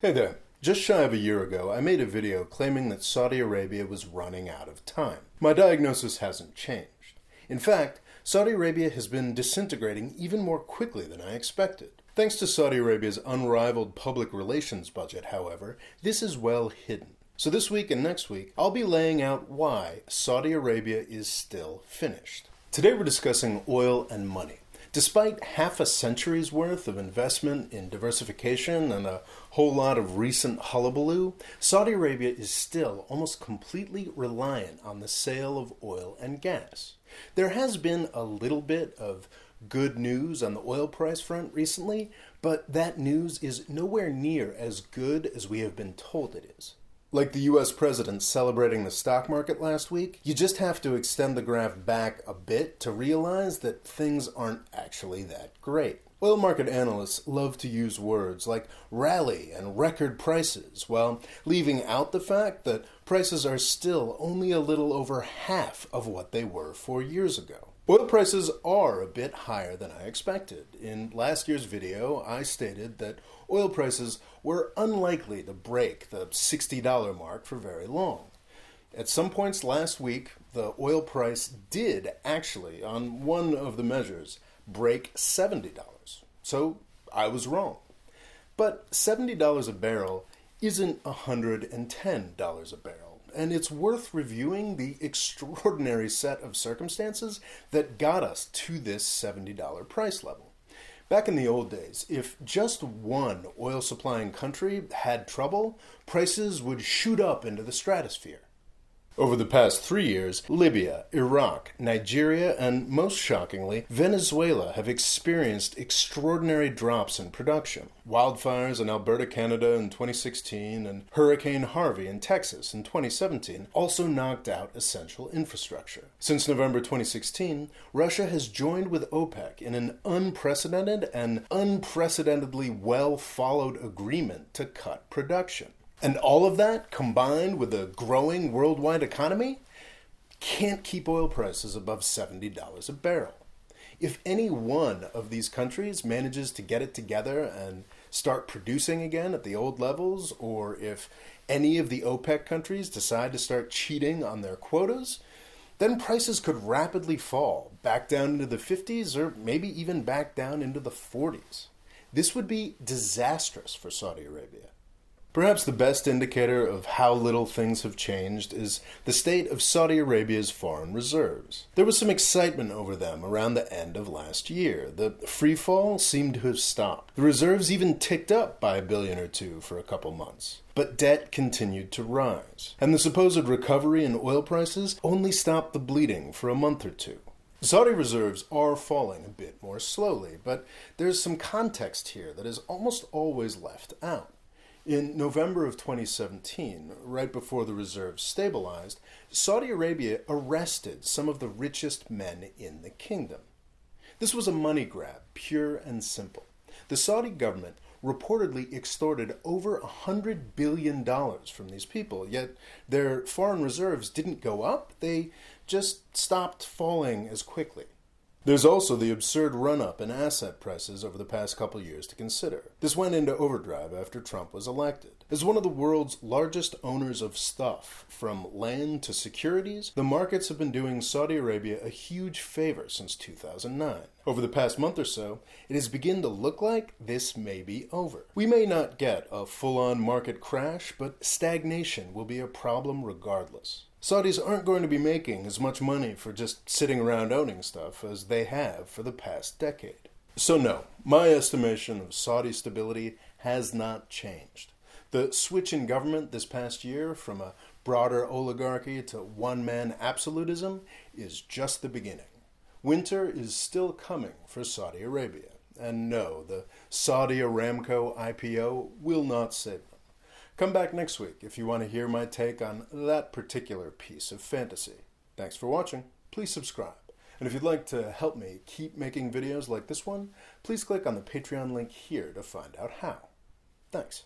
Hey there. Just shy of a year ago, I made a video claiming that Saudi Arabia was running out of time. My diagnosis hasn't changed. In fact, Saudi Arabia has been disintegrating even more quickly than I expected. Thanks to Saudi Arabia's unrivaled public relations budget, however, this is well hidden. So this week and next week, I'll be laying out why Saudi Arabia is still finished. Today we're discussing oil and money. Despite half a century's worth of investment in diversification and a whole lot of recent hullabaloo, Saudi Arabia is still almost completely reliant on the sale of oil and gas. There has been a little bit of good news on the oil price front recently, but that news is nowhere near as good as we have been told it is. Like the US president celebrating the stock market last week, you just have to extend the graph back a bit to realize that things aren't actually that great. Oil market analysts love to use words like rally and record prices, while leaving out the fact that prices are still only a little over half of what they were 4 years ago. Oil prices are a bit higher than I expected. In last year's video, I stated that oil prices were unlikely to break the $60 mark for very long. At some points last week, the oil price did actually, on one of the measures, break $70. So I was wrong. But $70 a barrel isn't $110 a barrel. And it's worth reviewing the extraordinary set of circumstances that got us to this $70 price level. Back in the old days, if just one oil-supplying country had trouble, prices would shoot up into the stratosphere. Over the past 3 years, Libya, Iraq, Nigeria, and most shockingly, Venezuela have experienced extraordinary drops in production. Wildfires in Alberta, Canada in 2016 and Hurricane Harvey in Texas in 2017 also knocked out essential infrastructure. Since November 2016, Russia has joined with OPEC in an unprecedented and unprecedentedly well-followed agreement to cut production. And all of that, combined with a growing worldwide economy, can't keep oil prices above $70 a barrel. If any one of these countries manages to get it together and start producing again at the old levels, or if any of the OPEC countries decide to start cheating on their quotas, then prices could rapidly fall back down into the 50s or maybe even back down into the 40s. This would be disastrous for Saudi Arabia. Perhaps the best indicator of how little things have changed is the state of Saudi Arabia's foreign reserves. There was some excitement over them around the end of last year. The free fall seemed to have stopped. The reserves even ticked up by $1 billion or $2 for a couple months. But debt continued to rise, and the supposed recovery in oil prices only stopped the bleeding for a month or two. Saudi reserves are falling a bit more slowly, but there's some context here that is almost always left out. In November of 2017, right before the reserves stabilized, Saudi Arabia arrested some of the richest men in the kingdom. This was a money grab, pure and simple. The Saudi government reportedly extorted over $100 billion from these people, yet their foreign reserves didn't go up, they just stopped falling as quickly. There's also the absurd run-up in asset prices over the past couple years to consider. This went into overdrive after Trump was elected. As one of the world's largest owners of stuff, from land to securities, the markets have been doing Saudi Arabia a huge favor since 2009. Over the past month or so, it has begun to look like this may be over. We may not get a full-on market crash, but stagnation will be a problem regardless. Saudis aren't going to be making as much money for just sitting around owning stuff as they have for the past decade. So no, my estimation of Saudi stability has not changed. The switch in government this past year from a broader oligarchy to one-man absolutism is just the beginning. Winter is still coming for Saudi Arabia. And no, the Saudi Aramco IPO will not save them. Come back next week if you want to hear my take on that particular piece of fantasy. Thanks for watching. Please subscribe. And if you'd like to help me keep making videos like this one, please click on the Patreon link here to find out how. Thanks.